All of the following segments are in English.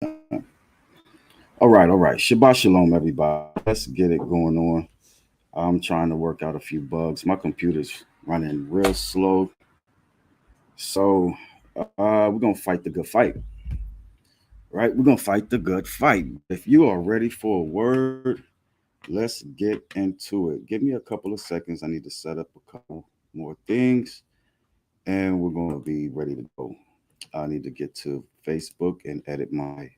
All right. Shabbat shalom, everybody. Let's get it going on. I'm trying to work out a few bugs. My computer's running real slow. So we're going to fight the good fight, right? We're going to fight the good fight. If you are ready for a word, let's get into it. Give me a couple of seconds. I need to set up a couple more things and we're going to be ready to go. I need to get to Facebook and edit my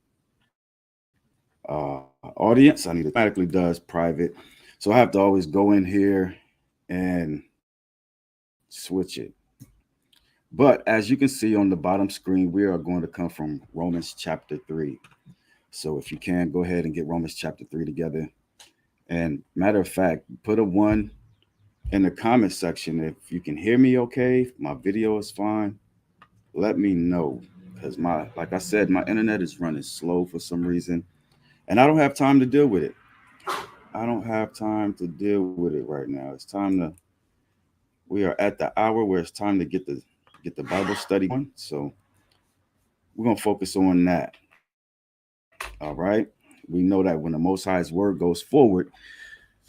audience. I need to automatically does private. So I have to always go in here and switch it. But as you can see on the bottom screen, we are going to come from Romans chapter 3. So if you can, go ahead and get Romans chapter 3 together. And matter of fact, put a 1 in the comment section. If you can hear me okay, if my video is fine, let me know. Because like I said, my internet is running slow for some reason. And I don't have time to deal with it. I don't have time to deal with it right now. It's time to we are at the hour where it's time to get the Bible study going. So we're gonna focus on that. All right. We know that when the Most High's word goes forward,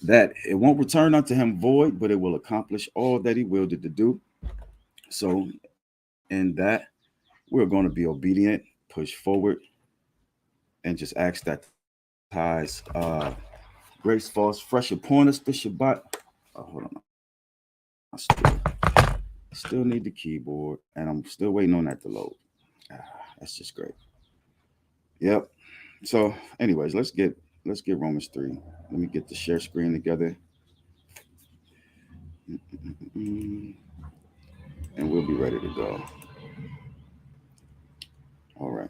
that it won't return unto him void, but it will accomplish all that he willed it to do. So in that, we're going to be obedient, push forward, and just ask that the Most High's grace falls fresh upon us this Shabbat. Hold on. I still need the keyboard, and I'm still waiting on that to load. Ah, that's just great. Yep. So, anyways, let's get Romans 3. Let me get the share screen together, and we'll be ready to go. All right.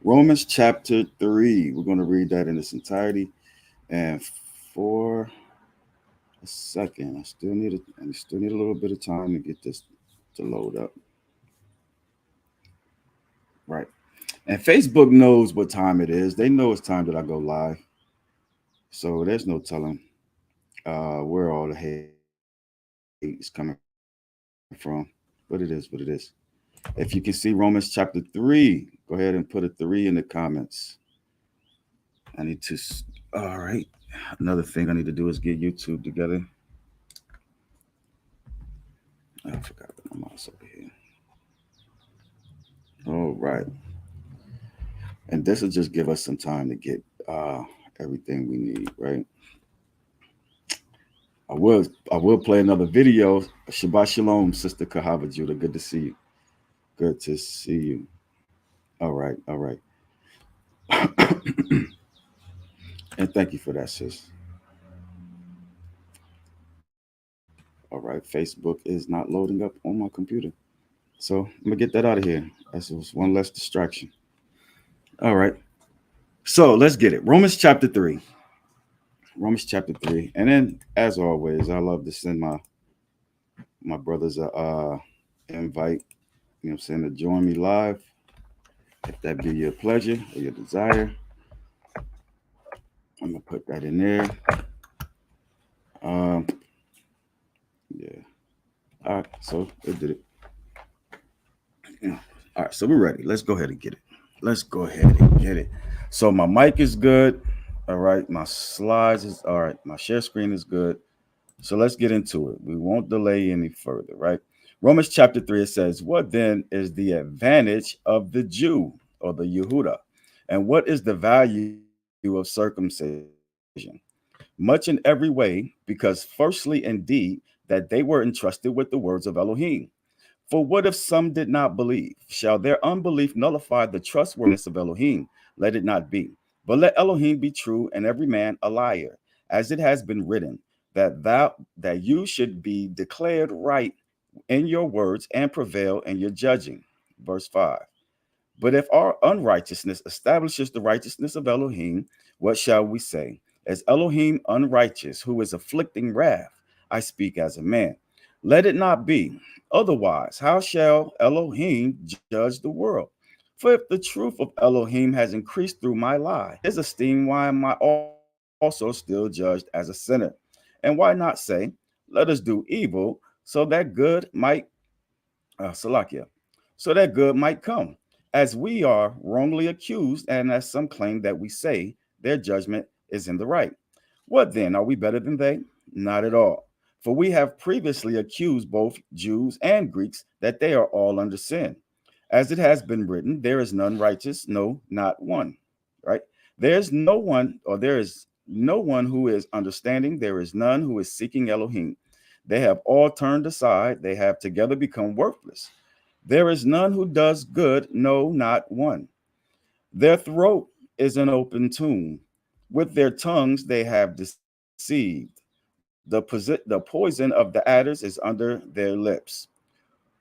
Romans chapter 3. We're going to read that in its entirety, and for a second, I still need a little bit of time to get this to load up. Right. And Facebook knows what time it is. They know it's time that I go live. So there's no telling where all the hate is coming from. But it is what it is. If you can see Romans chapter 3, go ahead and put a 3 in the comments. All right. Another thing I need to do is get YouTube together. I forgot my mouse over here. All right. And this will just give us some time to get everything we need, right? I will play another video. Shabbat Shalom, Sister Kahava Judah. Good to see you. Good to see you. All right, all right. And thank you for that, sis. All right, Facebook is not loading up on my computer. So I'm gonna get that out of here. That's just one less distraction. All right. So let's get it. Romans chapter 3. Romans chapter 3. And then as always, I love to send my brothers a invite, you know what I'm saying, to join me live. If that be your pleasure or your desire, I'm gonna put that in there. Um, yeah. All right. So it did it. Yeah. All right. So we're ready. Let's go ahead and get it. Let's go ahead and get it. So my mic is good. All right. My slides is all right. My share screen is good. So let's get into it. We won't delay any further, right? Romans chapter 3, it says, what then is the advantage of the Jew or the Yehuda? And what is the value of circumcision? Much in every way, because firstly, indeed, that they were entrusted with the words of Elohim. For what if some did not believe? Shall their unbelief nullify the trustworthiness of Elohim? Let it not be. But let Elohim be true and every man a liar, as it has been written, that you should be declared right in your words and prevail in your judging. Verse 5. But if our unrighteousness establishes the righteousness of Elohim, what shall we say? As Elohim unrighteous, who is afflicting wrath, I speak as a man. Let it not be. Otherwise, how shall Elohim judge the world? For if the truth of Elohim has increased through my lie, his esteem, why am I also still judged as a sinner? And why not say, let us do evil so that good might, Salakia, so that good might come? as we are wrongly accused, and as some claim that we say their judgment is in the right. What then? Are we better than they? Not at all. For we have previously accused both Jews and Greeks that they are all under sin. As it has been written, there is none righteous, no, not one. Right? There is no one who is understanding. There is none who is seeking Elohim. They have all turned aside. They have together become worthless. There is none who does good, no, not one. Their throat is an open tomb. With their tongues they have deceived. The poison of the adders is under their lips,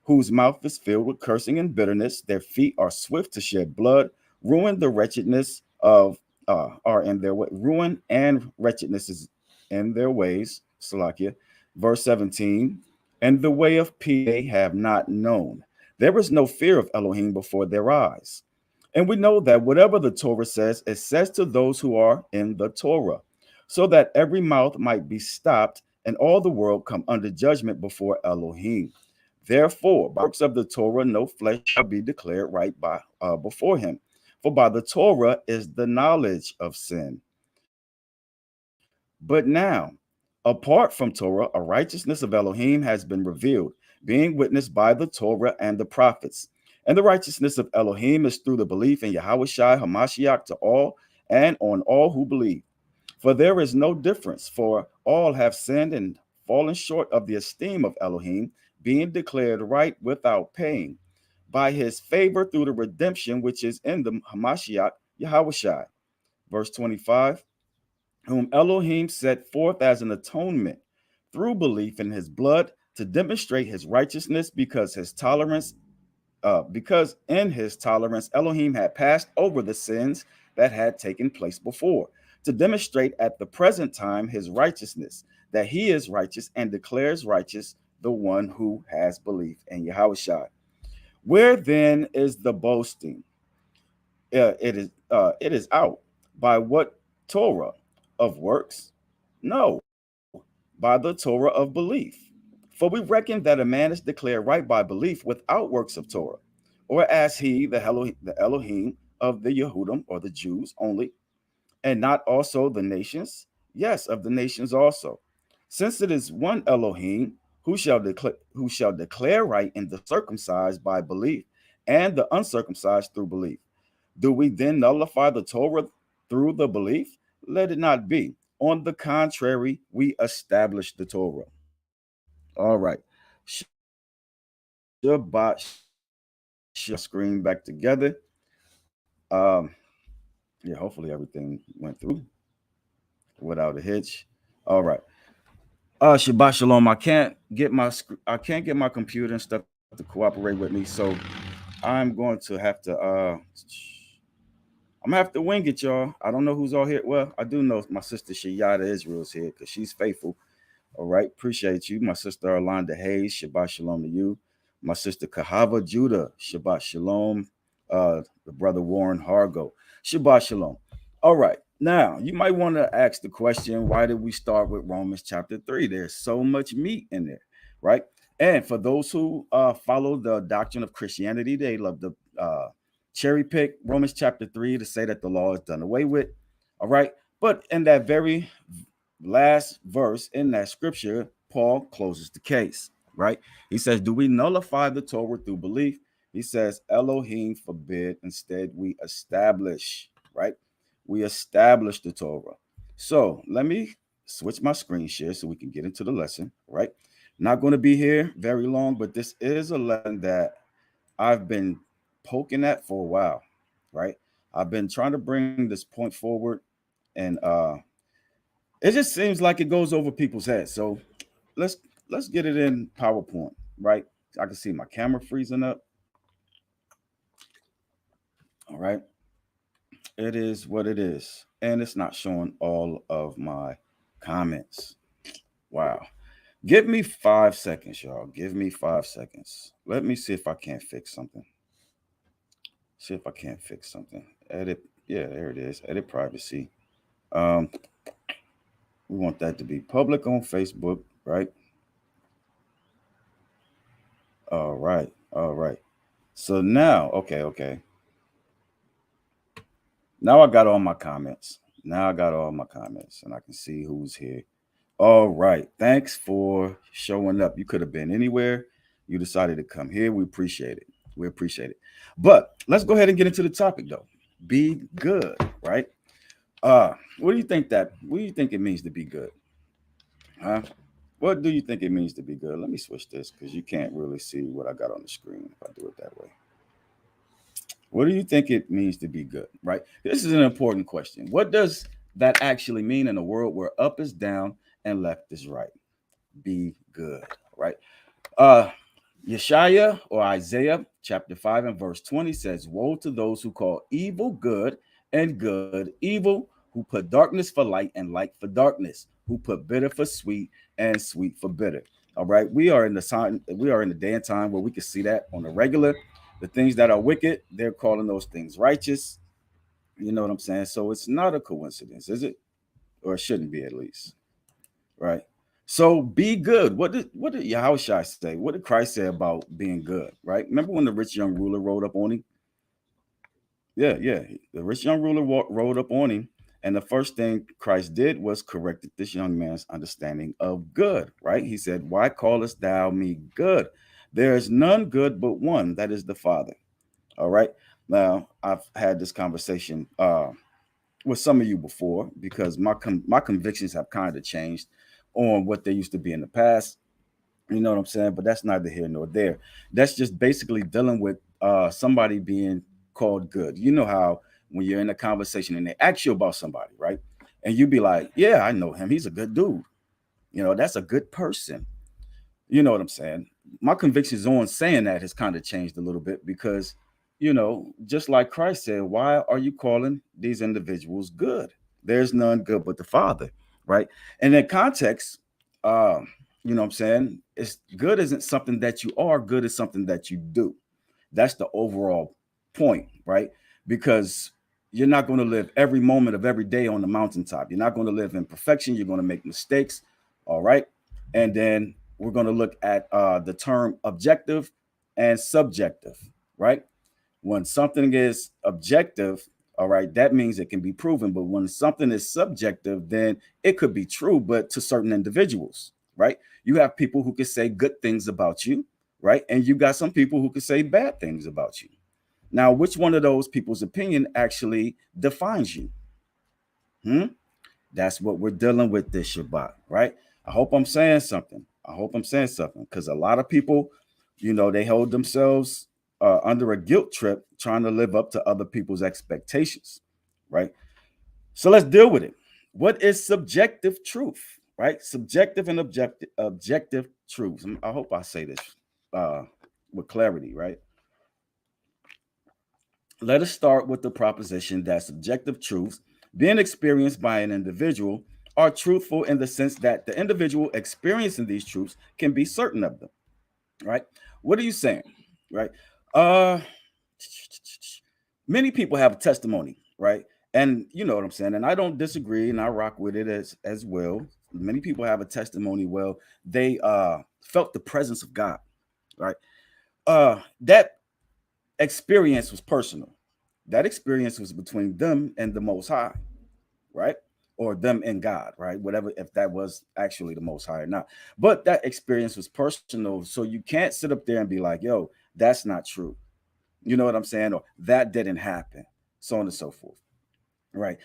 whose mouth is filled with cursing and bitterness. Their feet are swift to shed blood. Ruin the wretchedness of are in their way. Ruin and wretchedness is in their ways. Salakia. Verse 17. And the way of peace they have not known. There is no fear of Elohim before their eyes. And we know that whatever the Torah says, it says to those who are in the Torah, so that every mouth might be stopped and all the world come under judgment before Elohim. Therefore, by works of the Torah, no flesh shall be declared right by before him. For by the Torah is the knowledge of sin. But now, apart from Torah, a righteousness of Elohim has been revealed, being witnessed by the Torah and the prophets. And the righteousness of Elohim is through the belief in Yahweh Hamashiach to all and on all who believe. For there is no difference, for all have sinned and fallen short of the esteem of Elohim, being declared right without paying, by his favor through the redemption which is in the Hamashiach Yahweh. Verse 25, whom Elohim set forth as an atonement through belief in his blood to demonstrate his righteousness, because in his tolerance Elohim had passed over the sins that had taken place before, to demonstrate at the present time his righteousness, that he is righteous and declares righteous the one who has belief in Yahushua. Where then is the boasting? It is out. By what Torah? Of works? No, by the Torah of belief. For we reckon that a man is declared right by belief without works of Torah, or as he, the Elohim of the Yehudim, or the Jews only, and not also the nations? Yes, of the nations also. Since it is one Elohim who shall declare right in the circumcised by belief, and the uncircumcised through belief. Do we then nullify the Torah through the belief? Let it not be. On the contrary, we establish the Torah. All right. Shabbat screen back together. Um, yeah, hopefully everything went through without a hitch. All right. Shabbat shalom. I can't get my computer and stuff to cooperate with me, so I'm going to have to I'm gonna have to wing it, y'all. I don't know who's all here. Well, I do know my sister Shayada Israel's here because she's faithful. All right, appreciate you. My sister Arlanda Hayes, Shabbat Shalom to you. My sister Kahava Judah, Shabbat Shalom. The brother Warren Hargo, Shabbat Shalom. All right, now you might want to ask the question, why did we start with Romans chapter 3? There's so much meat in there, right? And for those who follow the doctrine of Christianity, they love to cherry pick Romans chapter 3 to say that the law is done away with. All right, but in that very last verse in that scripture, Paul closes the case, right? He says, do we nullify the Torah through belief? He says, Elohim forbid. Instead, we establish, right? We establish the Torah. So let me switch my screen share so we can get into the lesson, right? Not going to be here very long, but this is a lesson that I've been poking at for a while, right? I've been trying to bring this point forward, and it just seems like it goes over people's heads. So let's let's get it in PowerPoint, right? I can see my camera freezing up. All right. It is what it is. And it's not showing all of my comments. Wow. Give me 5 seconds, y'all. Give me 5 seconds. Let me see if I can't fix something. See if I can't fix something. Edit. Yeah, there it is. Edit privacy. Um, we want that to be public on Facebook, right? All right. All right. So now, okay. Now I got all my comments. Now I got all my comments and I can see who's here. All right. Thanks for showing up. You could have been anywhere. You decided to come here. We appreciate it. We appreciate it. But let's go ahead and get into the topic though. Be good, right? What do you think what do you think it means to be good? Huh? What do you think it means to be good? Let me switch this because you can't really see what I got on the screen if I do it that way. What do you think it means to be good, right? This is an important question. What does that actually mean in a world where up is down and left is right? Be good, right? Uh Yeshayah or Isaiah chapter 5 and verse 20 says, woe to those who call evil good and good evil, who put darkness for light and light for darkness, who put bitter for sweet and sweet for bitter. All right. We are in the day and time where we can see that on the regular. The things that are wicked, they're calling those things righteous. You know what I'm saying? So it's not a coincidence, is it? Or it shouldn't be at least. Right? So be good. What did Yahusha say? What did Christ say about being good? Right? Remember when the rich young ruler rode up on him? Yeah, yeah. The rich young ruler rode up on him, and the first thing Christ did was corrected this young man's understanding of good. Right? He said, "Why callest thou me good? There is none good but one, that is the Father." All right. Now I've had this conversation with some of you before because my convictions have kind of changed on what they used to be in the past. You know what I'm saying? But that's neither here nor there. That's just basically dealing with somebody being called good. You know how when you're in a conversation and they ask you about somebody, right? And you be like, yeah, I know him. He's a good dude. You know, that's a good person. You know what I'm saying? My convictions on saying that has kind of changed a little bit because, just like Christ said, why are you calling these individuals good? There's none good but the Father, right? And in context, you know what I'm saying? It's good isn't something that you are, good is something that you do. That's the overall point, right? Because you're not going to live every moment of every day on the mountaintop. You're not going to live in perfection. You're going to make mistakes, all right? And then we're going to look at the term objective and subjective, right? When something is objective, all right, that means it can be proven. But when something is subjective, then it could be true, but to certain individuals, right? You have people who can say good things about you, right? And you got some people who can say bad things about you. Now, which one of those people's opinion actually defines you? Hmm? That's what we're dealing with this Shabbat, right? I hope I'm saying something. I hope I'm saying something because a lot of people, they hold themselves under a guilt trip trying to live up to other people's expectations, right? So let's deal with it. What is subjective truth, right? Subjective and objective truths. I hope I say this uh, with clarity, right? Let us start with the proposition that subjective truths, being experienced by an individual, are truthful in the sense that the individual experiencing these truths can be certain of them, right? What are you saying, right? Uh, Many people have a testimony, right? And you know what I'm saying, and I don't disagree, and I rock with it as well. Many people have a testimony. Well, they felt the presence of God, right? That experience was personal. That experience was between them and the Most High, right? Or them and God, right? Whatever, if that was actually the Most High or not. But that experience was personal. So you can't sit up there and be like, yo, that's not true. You know what I'm saying? Or that didn't happen, so on and so forth. Right.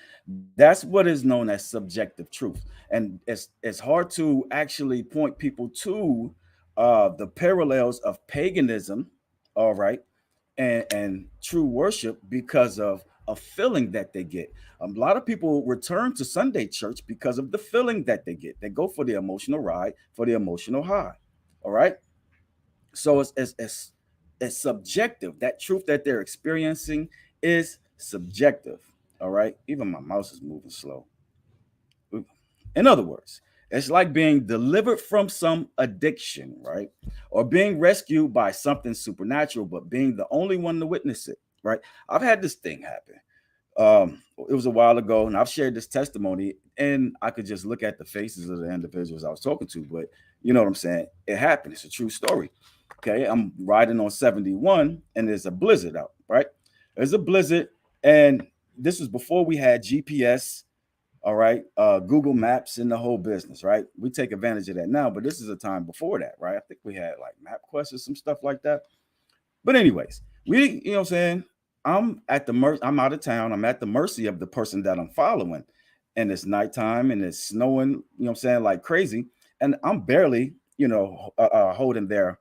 That's what is known as subjective truth. And it's hard to actually point people to the parallels of paganism, all right, and true worship because of a feeling that they get. A lot of people return to Sunday church because of the feeling that they get. They go for the emotional ride, for the emotional high. All right. So it's subjective. That truth that they're experiencing is subjective. All right. Even my mouse is moving slow. In other words, it's like being delivered from some addiction, right? Or being rescued by something supernatural, but being the only one to witness it, right? I've had this thing happen. It was a while ago, and I've shared this testimony, and I could just look at the faces of the individuals I was talking to, but you know what I'm saying? It happened. It's a true story. Okay, I'm riding on 71, and there's a blizzard out, right? There's a blizzard, and this was before we had GPS, all right, Google Maps and the whole business, right? We take advantage of that now, but this is a time before that, right? I think we had like MapQuest or some stuff like that. But anyways, you know what I'm saying? I'm out of town. I'm at the mercy of the person that I'm following. And it's nighttime and it's snowing, you know what I'm saying, like crazy. And I'm barely, holding their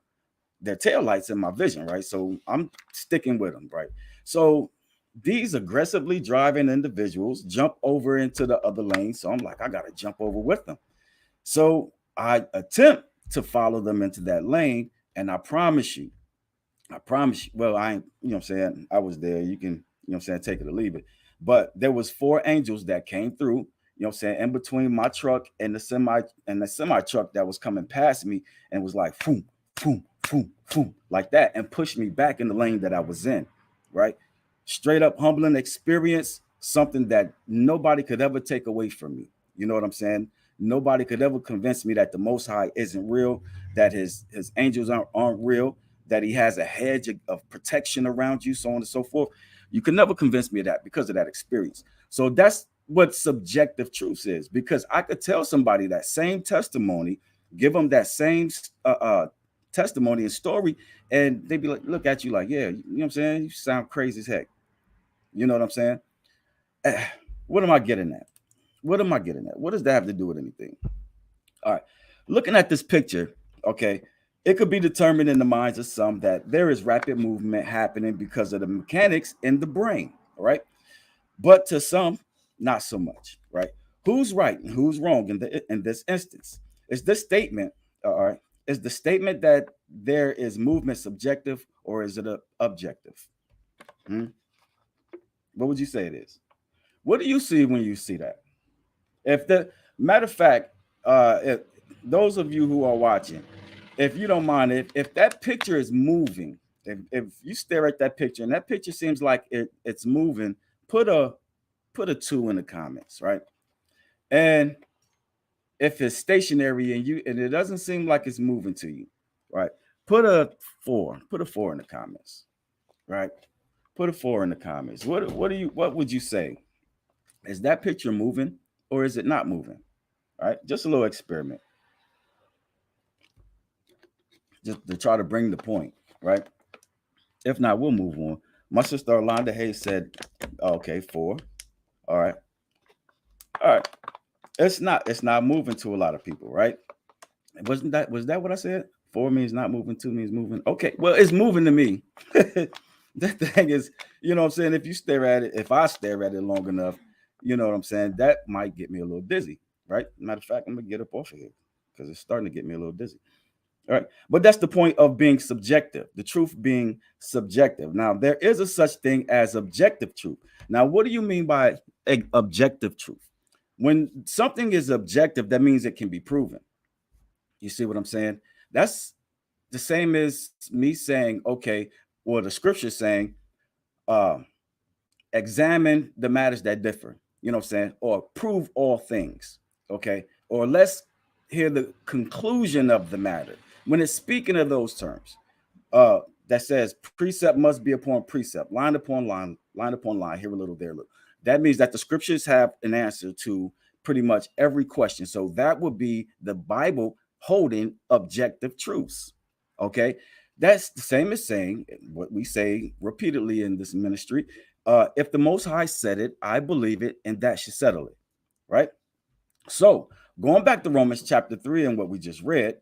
tail lights in my vision, right? So I'm sticking with them, right? So these aggressively driving individuals jump over into the other lane. So I'm like, I gotta jump over with them. So I attempt to follow them into that lane, and I promise you, well, I ain't, you know what I'm saying? I was there. You can, you know what I'm saying, take it or leave it. But there was four angels that came through, you know what I'm saying, in between my truck and the semi truck that was coming past me and was like, boom, boom, boom, boom, like that, and pushed me back in the lane that I was in, right? Straight up humbling experience, something that nobody could ever take away from me. You know what I'm saying? Nobody could ever convince me that the Most High isn't real, that his angels aren't real, that he has a hedge of protection around you, so on and so forth. You can never convince me of that because of that experience. So that's what subjective truth is, because I could tell somebody that same testimony, give them that same testimony and story, and they'd be like, look at you like, yeah, you know what I'm saying? You sound crazy as heck. You know what I'm saying? What am I getting at? What am I getting at? What does that have to do with anything? All right. Looking at this picture, okay, it could be determined in the minds of some that there is rapid movement happening because of the mechanics in the brain, all right? But to some, not so much, right? Who's right and who's wrong in this instance? Is this statement, all right? Is the statement that there is movement subjective or is it objective? Hmm? What would you say it is? What do you see when you see that? If the matter of fact, if those of you who are watching, if you don't mind, if that picture is moving, if you stare at that picture and that picture seems like it's moving, put a put a 2 in the comments, right? And if it's stationary and it doesn't seem like it's moving to you, right? Put a 4, put a 4 in the comments, right? Put a 4 in the comments. What would you say? Is that picture moving or is it not moving? All right, just a little experiment, just to try to bring the point, right? If not, we'll move on. My sister Orlando Hayes said, okay, 4. All right. All right. It's not moving to a lot of people, right? Was that what I said? 4 means not moving, 2 means moving. Okay, well, it's moving to me. That thing is, you know what I'm saying? If you stare at it, if I stare at it long enough, you know what I'm saying? That might get me a little dizzy, right? Matter of fact, I'm gonna get up off of here because it's starting to get me a little dizzy. All right. But that's the point of being subjective, the truth being subjective. Now, there is a such thing as objective truth. Now, what do you mean by objective truth? When something is objective, that means it can be proven. You see what I'm saying? That's the same as me saying, okay, or the scripture saying, uh, examine the matters that differ, you know what I'm saying? Or prove all things, okay? Or let's hear the conclusion of the matter. When it's speaking of those terms, that says precept must be upon precept, line upon line upon line, here a little, there a little. That means that the scriptures have an answer to pretty much every question. So that would be the Bible holding objective truths, okay? That's the same as saying what we say repeatedly in this ministry. If the Most High said it, I believe it, and that should settle it, right? So going back to Romans chapter 3 and what we just read,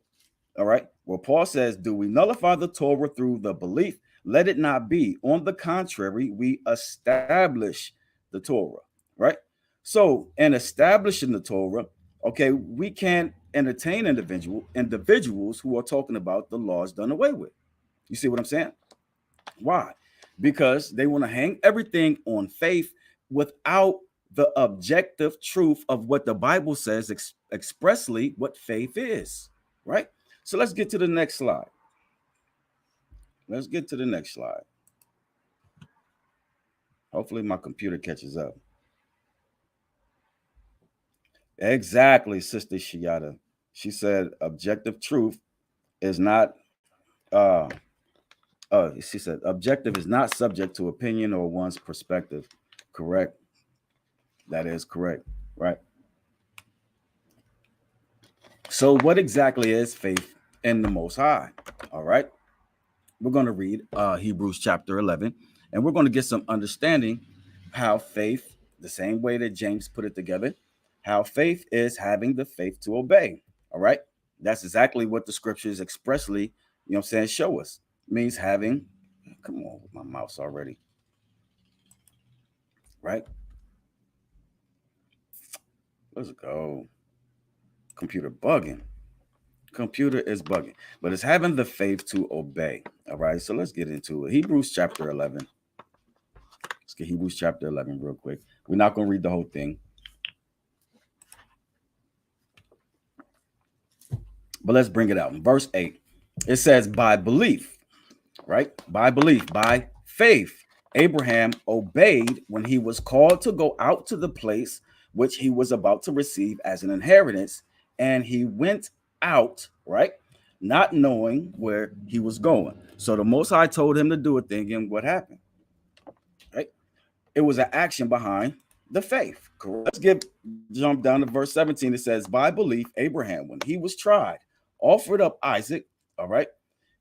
all right, well, Paul says, do we nullify the Torah through the belief? Let it not be. On the contrary, we establish the Torah, right? So in establishing the Torah, okay, we can't entertain individuals who are talking about the laws done away with. You see what I'm saying? Why? Because they want to hang everything on faith without the objective truth of what the Bible says expressly what faith is, right? So let's get to the next slide. Let's get to the next slide. Hopefully my computer catches up. Exactly, Sister Shiata. She said objective truth is not she said objective is not subject to opinion or one's perspective. Correct. That is correct. Right. So, what exactly is faith in the Most High? All right. We're going to read Hebrews chapter 11, and we're going to get some understanding how faith, the same way that James put it together, how faith is having the faith to obey. All right. That's exactly what the scriptures expressly, saying, show us. It means having, come on with my mouse already. Right. Let's go. Computer bugging. Computer is bugging, but it's having the faith to obey. All right, so let's get into it. Hebrews chapter 11. Let's get Hebrews chapter 11 real quick. We're not going to read the whole thing, but let's bring it out. In verse 8, it says, by belief, right? By belief, by faith, Abraham obeyed when he was called to go out to the place which he was about to receive as an inheritance, and he went out, right? Not knowing where he was going. So the Most High told him to do a thing, and what happened? Right? It was an action behind the faith. Let's jump down to verse 17. It says, by belief, Abraham, when he was tried, offered up Isaac. All right.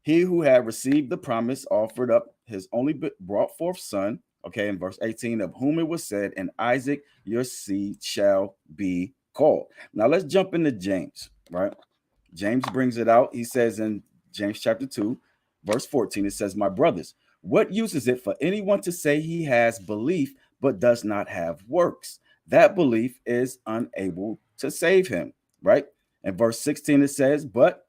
He who had received the promise offered up his only brought forth son. Okay, in verse 18, of whom it was said, and Isaac, your seed shall be called. Now let's jump into James, right? James brings it out. He says in James chapter 2, verse 14, it says, my brothers, what use is it for anyone to say he has belief but does not have works? That belief is unable to save him, right? In verse 16, it says, but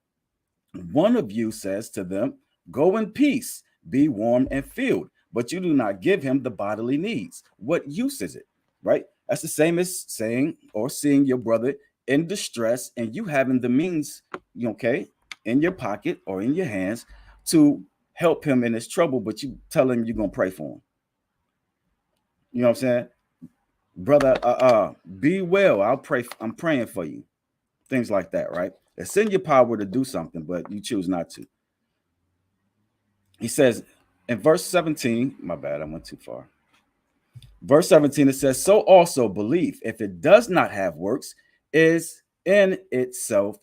one of you says to them, go in peace, be warm and filled, but you do not give him the bodily needs. What use is it, right? That's the same as saying or seeing your brother in distress and you having the means, okay, in your pocket or in your hands to help him in his trouble, but you tell him you're going to pray for him. You know what I'm saying? Brother, be well. I'm praying for you. Things like that, right? It's in your power to do something, but you choose not to. He says in verse 17, my bad, I went too far. Verse 17, it says, so also belief, if it does not have works, is in itself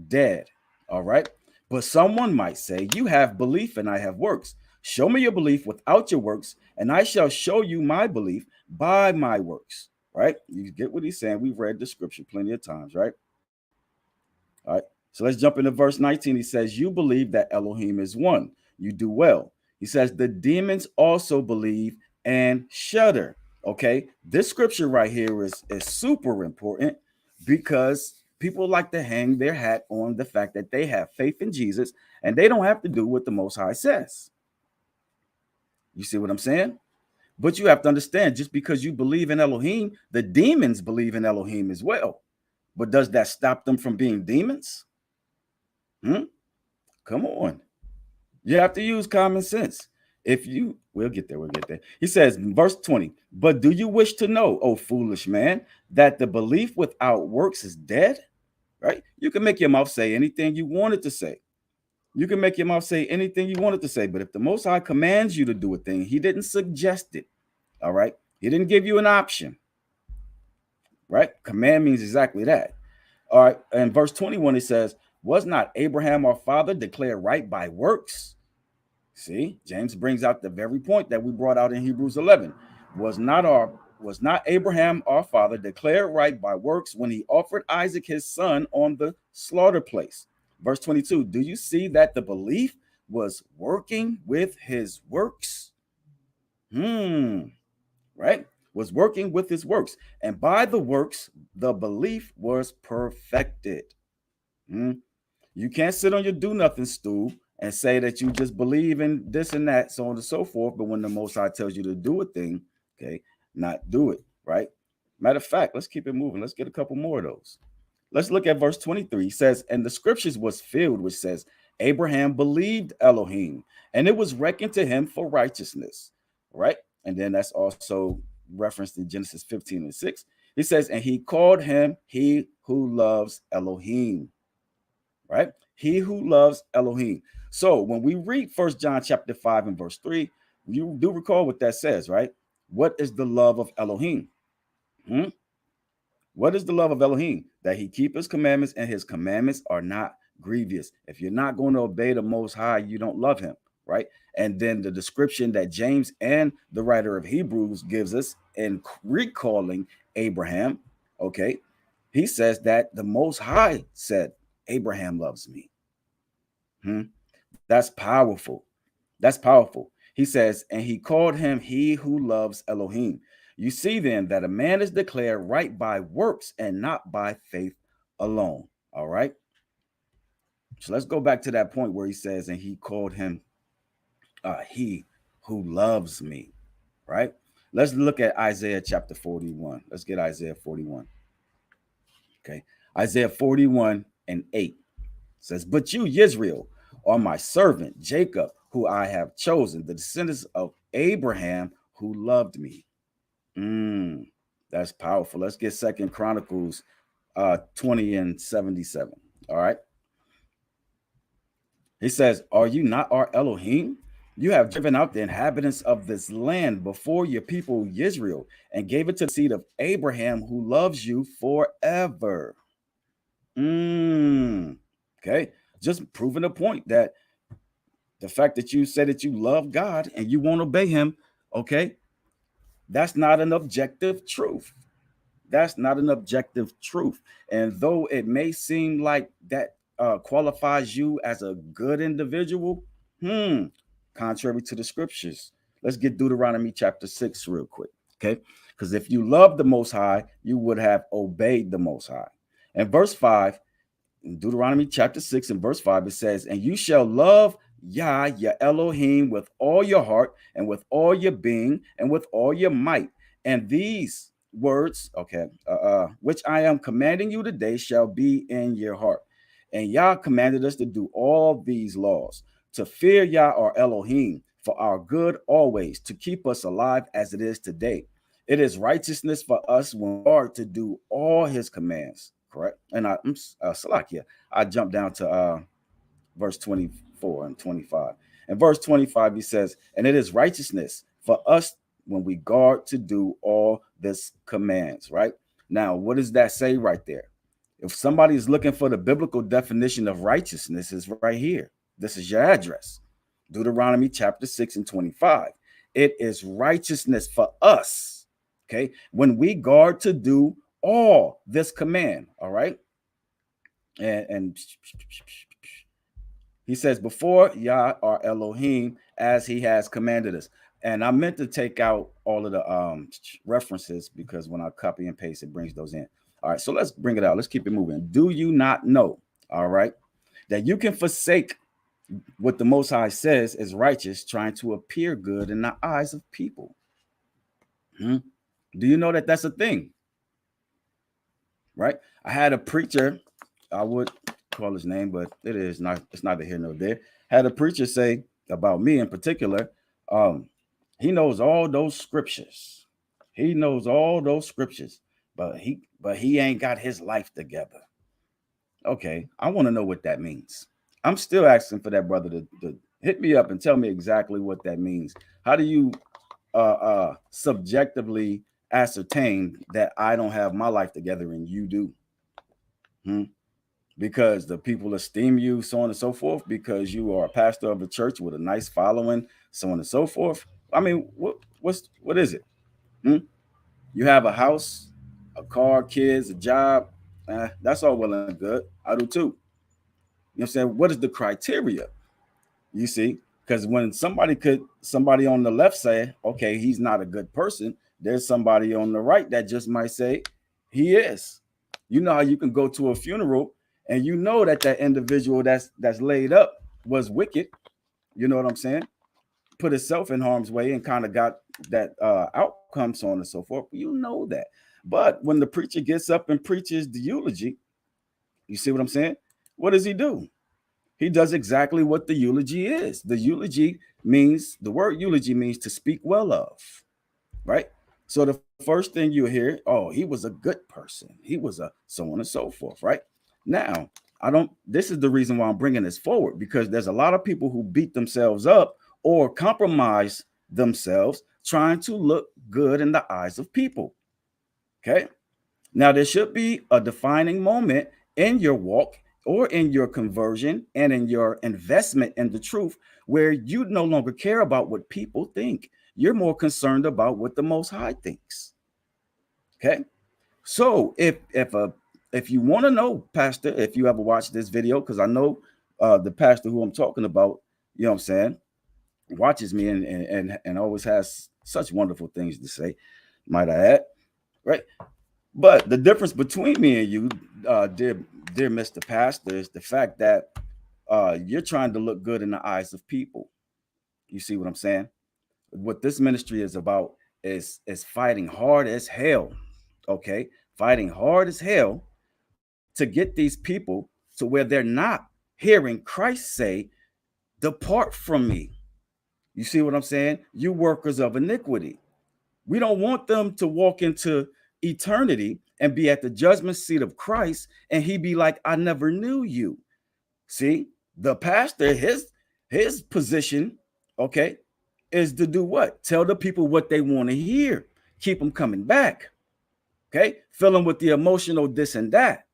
dead. All right. But someone might say, you have belief and I have works. Show me your belief without your works, and I shall show you my belief by my works. Right. You get what he's saying. We've read the scripture plenty of times, right? All right. So let's jump into verse 19. He says, you believe that Elohim is one. You do well. He says, the demons also believe and shudder. Okay. This scripture right here is super important because people like to hang their hat on the fact that they have faith in Jesus and they don't have to do what the Most High says. You see what I'm saying? But you have to understand, just because you believe in Elohim, the demons believe in Elohim as well. But does that stop them from being demons? Come on. You have to use common sense. We'll get there. He says in verse 20, but do you wish to know, O foolish man, that the belief without works is dead? Right? You can make your mouth say anything you wanted to say. You can make your mouth say anything you wanted to say. But if the Most High commands you to do a thing, he didn't suggest it. All right. He didn't give you an option. Right? Command means exactly that. All right. And verse 21, it says, was not Abraham our father declared right by works? See, James brings out the very point that we brought out in Hebrews 11. Was not Abraham our father declared right by works when he offered Isaac his son on the slaughter place? Verse 22, do you see that the belief was working with his works? Right? Was working with his works. And by the works, the belief was perfected. You can't sit on your do nothing stool and say that you just believe in this and that, so on and so forth. But when the Most High tells you to do a thing, okay, not do it, right? Matter of fact, let's keep it moving. Let's get a couple more of those. Let's look at verse 23. He says, and the scriptures was filled, which says, Abraham believed Elohim, and it was reckoned to him for righteousness, right? And then that's also referenced in Genesis 15 and 6. He says, and he called him he who loves Elohim. Right? He who loves Elohim. So when we read 1 John chapter 5 and verse 3, you do recall what that says, right? What is the love of Elohim? What is the love of Elohim? That he keep his commandments, and his commandments are not grievous. If you're not going to obey the Most High, you don't love him, right? And then the description that James and the writer of Hebrews gives us in recalling Abraham, okay, he says that the Most High said, Abraham loves me. That's powerful. That's powerful. He says, and he called him he who loves Elohim. You see then that a man is declared right by works and not by faith alone. All right. So let's go back to that point where he says, and he called him he who loves me. Right. Let's look at Isaiah chapter 41. Let's get Isaiah 41. Okay. Isaiah 41 and 8 says, but you, Israel, are my servant, Jacob, who I have chosen, the descendants of Abraham who loved me. That's powerful. Let's get Second Chronicles 20 and 77. All right. He says, are you not our Elohim? You have driven out the inhabitants of this land before your people Israel and gave it to the seed of Abraham who loves you forever. Okay. Just proving the point that the fact that you say that you love God and you won't obey him, okay, that's not an objective truth. That's not an objective truth. And though it may seem like that qualifies you as a good individual, contrary to the scriptures, let's get Deuteronomy chapter 6 real quick, okay? Because if you love the Most High, you would have obeyed the Most High. And verse 5, in Deuteronomy chapter 6 and verse 5, it says, and you shall love Yah, your Elohim, with all your heart and with all your being and with all your might. And these words, okay, which I am commanding you today shall be in your heart. And Yah commanded us to do all these laws, to fear Yah our Elohim for our good always, to keep us alive as it is today. It is righteousness for us when we are to do all his commands. Correct. And Salakia, I jumped down to verse 24 and 25. In verse 25, he says, and it is righteousness for us when we guard to do all this commands, right? Now, what does that say right there? If somebody is looking for the biblical definition of righteousness, is right here. This is your address. Deuteronomy chapter 6 and 25. It is righteousness for us, okay, when we guard to do all this command, all right? And he says, before Yah our Elohim, as he has commanded us. And I meant to take out all of the references because when I copy and paste, it brings those in. All right, so let's bring it out. Let's keep it moving. Do you not know, all right, that you can forsake what the Most High says is righteous, trying to appear good in the eyes of people? Do you know that that's a thing? Right? I had a preacher, I would call his name, but it's neither here nor there. Had a preacher say about me in particular, he knows all those scriptures. He knows all those scriptures, but he ain't got his life together. Okay, I want to know what that means. I'm still asking for that brother to hit me up and tell me exactly what that means. How do you subjectively ascertain that I don't have my life together and you do? Because the people esteem you, so on and so forth, because you are a pastor of a church with a nice following, so on and so forth. I mean, what is it? You have a house, a car, kids, a job. That's all well and good. I do too. You know what I'm saying? What is the criteria? You see, because when somebody on the left say, okay, he's not a good person, there's somebody on the right that just might say he is. You know how you can go to a funeral and you know that individual that's laid up was wicked. You know what I'm saying? Put himself in harm's way and kind of got that outcome, so on and so forth. You know that. But when the preacher gets up and preaches the eulogy, you see what I'm saying? What does he do? He does exactly what the eulogy is. The word eulogy means to speak well of, right? So the first thing you hear, oh, he was a good person. He was a so on and so forth, right? Now, this is the reason why I'm bringing this forward, because there's a lot of people who beat themselves up or compromise themselves trying to look good in the eyes of people. Okay. Now, there should be a defining moment in your walk or in your conversion and in your investment in the truth where you no longer care about what people think. You're more concerned about what the Most High thinks. Okay. So if you want to know, Pastor, if you ever watched this video, because I know the pastor who I'm talking about, you know what I'm saying, watches me and always has such wonderful things to say, might I add, right? But the difference between me and you, dear Mr. Pastor, is the fact that you're trying to look good in the eyes of people. You see what I'm saying? What this ministry is about is fighting hard as hell. Okay, fighting hard as hell to get these people to where they're not hearing Christ say, "Depart from me." You see what I'm saying? You workers of iniquity. We don't want them to walk into eternity and be at the judgment seat of Christ and he be like, "I never knew you." See, the pastor, his position, okay, is to do what? Tell the people what they want to hear. Keep them coming back. Okay? Fill them with the emotional this and that.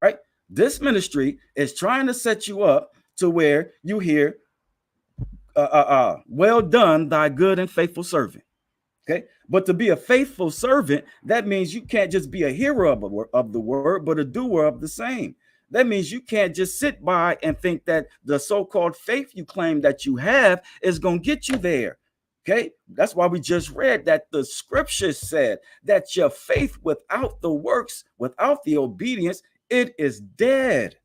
Right? This ministry is trying to set you up to where you hear, well done, thy good and faithful servant. Okay. But to be a faithful servant, that means you can't just be a hearer of the word, but a doer of the same. That means you can't just sit by and think that the so-called faith you claim that you have is going to get you there. Okay. That's why we just read that the scripture said that your faith without the works, without the obedience, it is dead.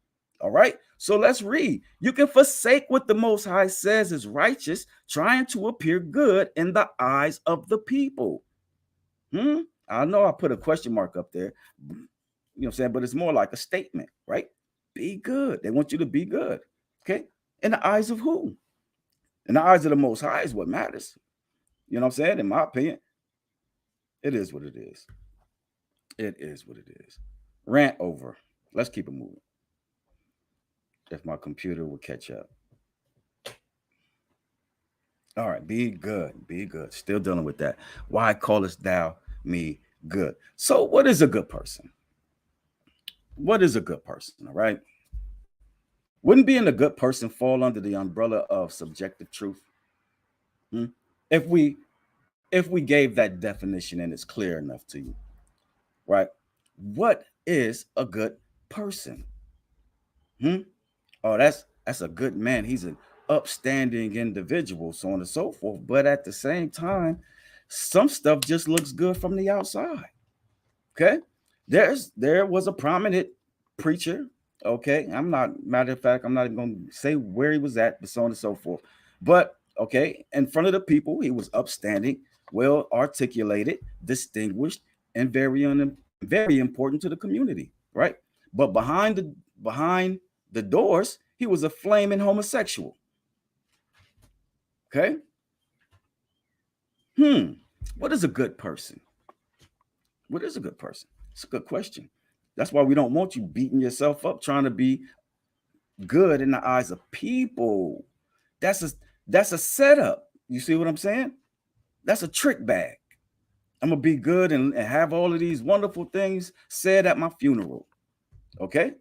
All right. So let's read. You can forsake what the Most High says is righteous, trying to appear good in the eyes of the people. I know I put a question mark up there, you know what I'm saying, but it's more like a statement, right? Be good. They want you to be good. Okay. In the eyes of who? In the eyes of the Most High is what matters. You know what I'm saying? In my opinion, it is what it is. It is what it is. Rant over. Let's keep it moving. If my computer will catch up. All right, be good, be good. Still dealing with that. Why callest thou me good? So, what is a good person? What is a good person? All right. Wouldn't being a good person fall under the umbrella of subjective truth? Hmm? If we gave that definition and it's clear enough to you, right? What is a good person? Hmm? Oh, that's a good man. He's an upstanding individual, so on and so forth. But at the same time, some stuff just looks good from the outside. Okay. There was a prominent preacher. Okay. I'm not, matter of fact, I'm not even gonna say where he was at, but so on and so forth. But okay, in front of the people, he was upstanding, well articulated, distinguished, and very important to the community, right? But behind the doors, he was a flaming homosexual. Okay. Hmm. What is a good person? What is a good person? It's a good question. That's why we don't want you beating yourself up trying to be good in the eyes of people. That's a that's a setup. You see what I'm saying? That's a trick bag. I'm gonna be good and have all of these wonderful things said at my funeral. Okay?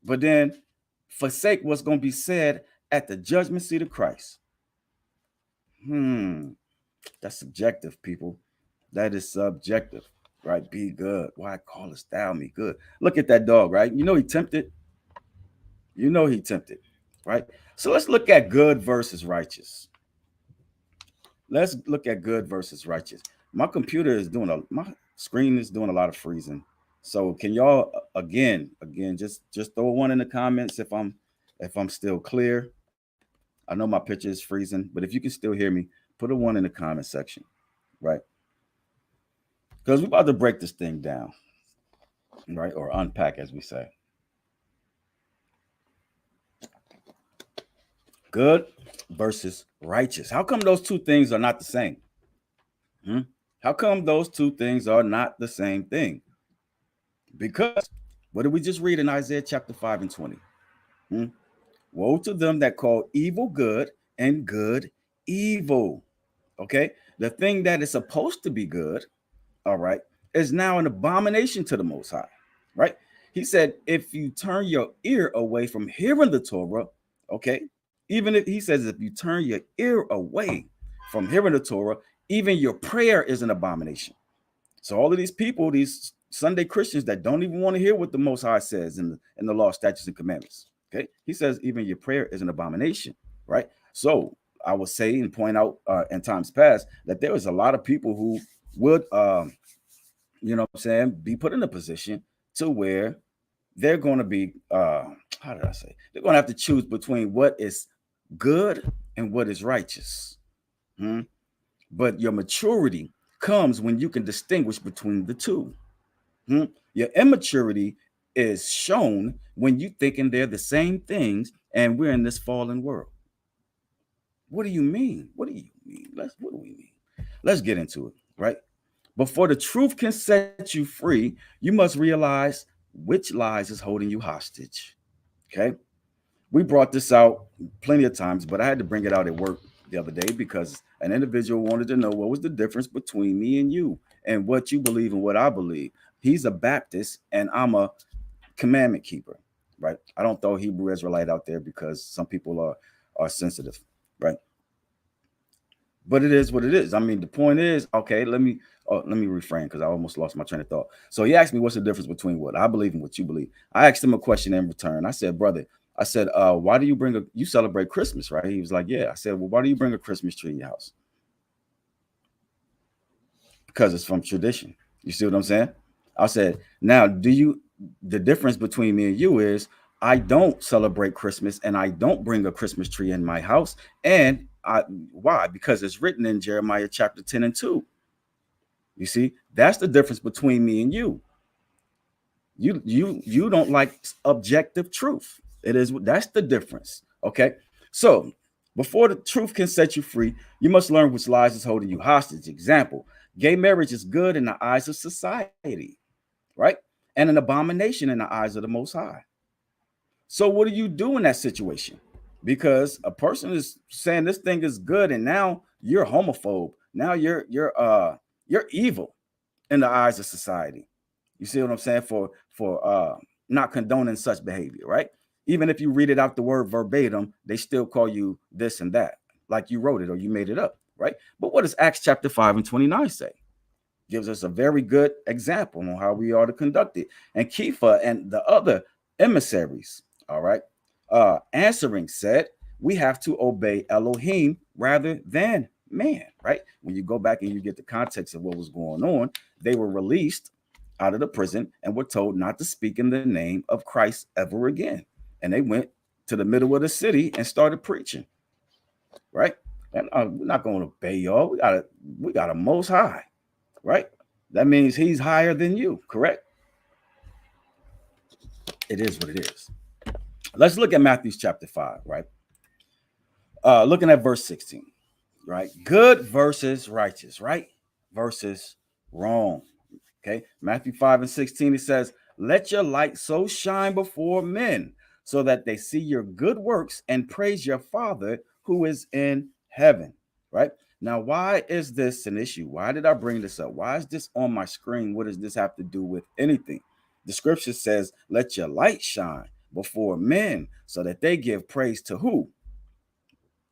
But then forsake what's gonna be said at the judgment seat of Christ. Hmm. That's subjective, people. That is subjective, right? Be good. Why callest thou me good? Look at that dog, right? You know he tempted. You know he tempted, right? So let's look at good versus righteous. Let's look at good versus righteous. My computer is doing my screen is doing a lot of freezing. So can y'all again just throw one in the comments if I'm still clear. I know my picture is freezing, but if you can still hear me, put a one in the comment section, right? Because we're about to break this thing down, right? Or unpack, as we say. Good versus righteous. How come those two things are not the same? Hmm? How come those two things are not the same thing? Because what did we just read in Isaiah chapter 5 and 20? Hmm? Woe to them that call evil good and good evil. Okay? The thing that is supposed to be good, all right, is now an abomination to the Most High, right? He said, if you turn your ear away from hearing the Torah, okay, even if he says, if you turn your ear away from hearing the Torah, even your prayer is an abomination. So all of these people, these Sunday Christians that don't even want to hear what the Most High says in the law, statutes, and commandments, okay, he says, even your prayer is an abomination, right? So I would say and point out in times past that there was a lot of people who would you know what I'm saying, be put in a position to where they're going to be how did I say, they're going to have to choose between what is good and what is righteous. Hmm? But your maturity comes when you can distinguish between the two. Hmm? Your immaturity is shown when you thinking they're the same things and we're in this fallen world. What do you mean? What do you mean? What do we mean? Let's get into it, right? Before the truth can set you free, you must realize which lies is holding you hostage. Okay. We brought this out plenty of times, but I had to bring it out at work the other day because an individual wanted to know what was the difference between me and you and what you believe and what I believe. He's a Baptist and I'm a commandment keeper, right? I don't throw Hebrew Israelite out there because some people are sensitive, right? But it is what it is. I mean, the point is, okay, let me reframe because I almost lost my train of thought. So he asked me what's the difference between what I believe and what you believe. I asked him a question in return. I said, brother, I said, why do you celebrate Christmas, right? He was like, yeah. I said, well, why do you bring a Christmas tree in your house? Because it's from tradition. You see what I'm saying? I said, now, the difference between me and you is I don't celebrate Christmas and I don't bring a Christmas tree in my house. And why? Because it's written in Jeremiah chapter 10 and 2. You see, that's the difference between me and you. You don't like objective truth. That's the difference. Okay. So before the truth can set you free, you must learn which lies is holding you hostage. Example, gay marriage is good in the eyes of society, right? And an abomination in the eyes of the Most High. So what do you do in that situation? Because a person is saying this thing is good, and now you're homophobe. Now you're evil in the eyes of society. You see what I'm saying? For not condoning such behavior, right? Even if you read it out the word verbatim, they still call you this and that, like you wrote it or you made it up, right? But what does Acts chapter 5 and 29 say? Gives us a very good example on how we are to conduct it. And Kepha and the other emissaries, all right, answering said, we have to obey Elohim rather than man, right? When you go back and you get the context of what was going on, they were released out of the prison and were told not to speak in the name of Christ ever again. And they went to the middle of the city and started preaching, right? And we're not going to obey y'all. We got a Most High, right? That means he's higher than you, correct? It is what it is. Let's look at Matthew chapter 5, right? Looking at verse 16, right? Good versus righteous, right? Versus wrong. Okay. Matthew 5 and 16, it says, let your light so shine before men so that they see your good works and praise your Father who is in heaven, right? Now, why is this an issue? Why did I bring this up? Why is this on my screen? What does this have to do with anything? The scripture says, let your light shine before men so that they give praise to who?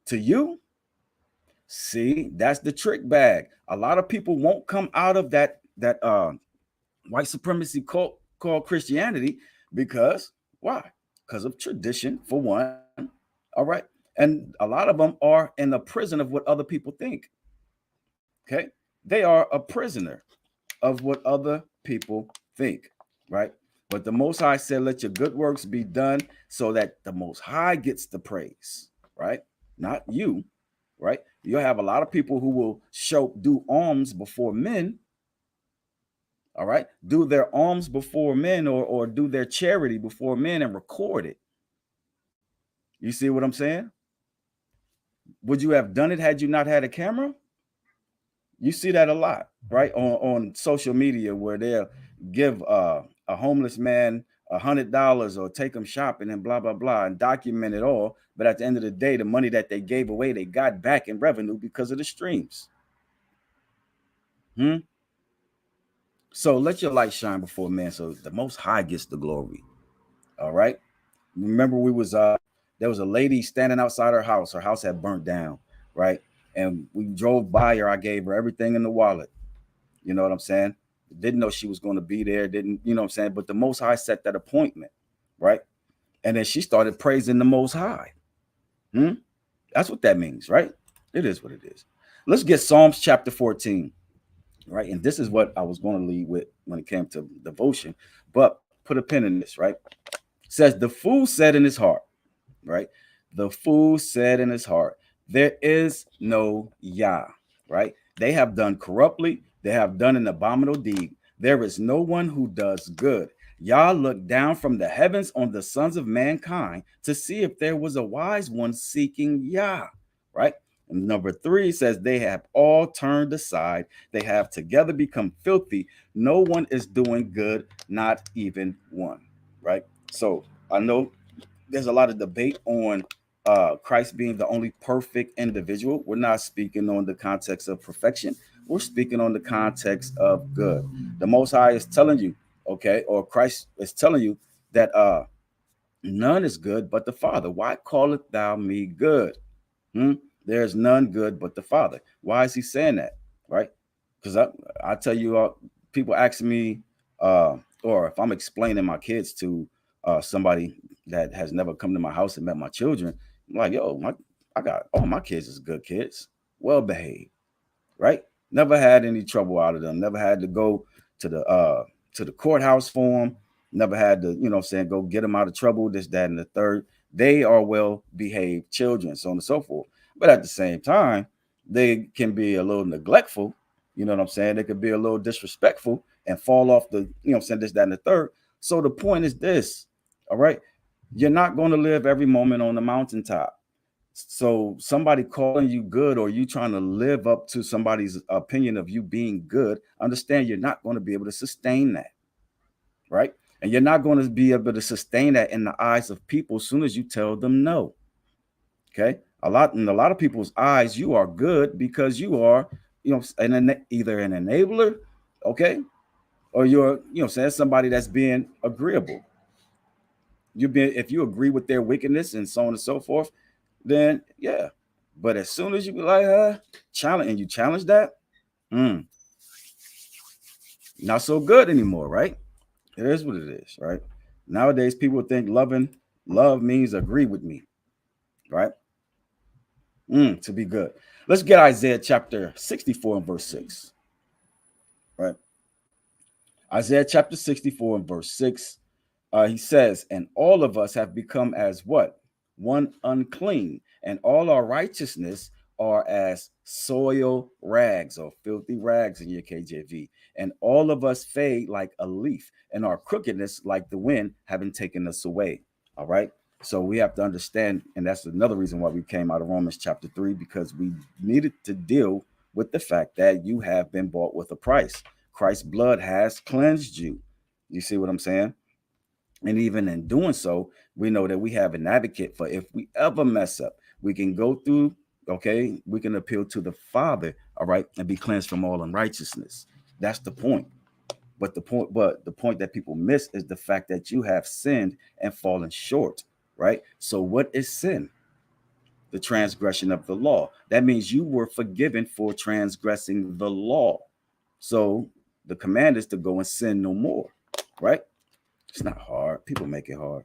To you? See, that's the trick bag. A lot of people won't come out of that white supremacy cult called Christianity because why? Because of tradition, for one. All right. And a lot of them are in the prison of what other people think. Okay. They are a prisoner of what other people think. Right. But the Most High said, let your good works be done so that the Most High gets the praise. Right. Not you. Right. You'll have a lot of people who will do alms before men. All right. Do their alms before men or do their charity before men and record it. You see what I'm saying? Would you have done it had you not had a camera? You see that a lot, right? On social media where they'll give a homeless man $100 or take them shopping and blah, blah, blah, and document it all. But at the end of the day, the money that they gave away, they got back in revenue because of the streams. So let your light shine before men, so the Most High gets the glory. All right. Remember, there was a lady standing outside her house. Her house had burnt down, right? And we drove by her. I gave her everything in the wallet. You know what I'm saying? Didn't know she was going to be there. Didn't, you know what I'm saying? But the Most High set that appointment, right? And then she started praising the Most High. Hmm? That's what that means, right? It is what it is. Let's get Psalms chapter 14, right? And this is what I was going to lead with when it came to devotion. But put a pin in this, right? It says, the fool said in his heart, right? The fool said in his heart, there is no Yah, right? They have done corruptly, they have done an abominable deed. There is no one who does good. Yah looked down from the heavens on the sons of mankind to see if there was a wise one seeking Yah, right? And number 3 says, they have all turned aside. They have together become filthy. No one is doing good, not even one, right? So I know there's a lot of debate on Christ being the only perfect individual. We're not speaking on the context of perfection. We're speaking on the context of good. The Most High is telling you, okay, or Christ is telling you that none is good but the Father. Why callest thou me good? Hmm? There is none good but the Father. Why is he saying that? Right? Because I tell you, people ask me, or if I'm explaining my kids to somebody that has never come to my house and met my children, I'm like, yo, I got all my kids is good kids, well behaved, right? Never had any trouble out of them. Never had to go to the courthouse for them. Never had to, you know what I'm saying, go get them out of trouble, this, that, and the third. They are well behaved children, so on and so forth. But at the same time, they can be a little neglectful, you know what I'm saying? They could be a little disrespectful and fall off the, you know what I'm saying, this, that, and the third. So the point is this, all right? You're not going to live every moment on the mountaintop. So somebody calling you good, or you trying to live up to somebody's opinion of you being good, understand you're not going to be able to sustain that, right? And you're not going to be able to sustain that in the eyes of people as soon as you tell them no. Okay. In a lot of people's eyes, you are good because you are, you know, either an enabler, okay, or you're, you know, saying somebody that's being agreeable. If you agree with their wickedness and so on and so forth, then yeah. But as soon as you be like, challenge that, mm, not so good anymore, right? It is what it is, right? Nowadays, people think love means agree with me, right? To be good. Let's get Isaiah chapter 64 and verse 6, right? Isaiah chapter 64 and verse 6. He says, and all of us have become as what? One unclean, and all our righteousness are as soil rags or filthy rags in your KJV. And all of us fade like a leaf, and our crookedness like the wind having taken us away. All right. So we have to understand, and that's another reason why we came out of Romans chapter 3, because we needed to deal with the fact that you have been bought with a price. Christ's blood has cleansed you. You see what I'm saying? And even in doing so, we know that we have an advocate for if we ever mess up, we can go through, okay, we can appeal to the Father, all right, and be cleansed from all unrighteousness. That's the point. But the point that people miss is the fact that you have sinned and fallen short, right? So what is sin? The transgression of the law. That means you were forgiven for transgressing the law. So the command is to go and sin no more, right? It's not hard. People make it hard.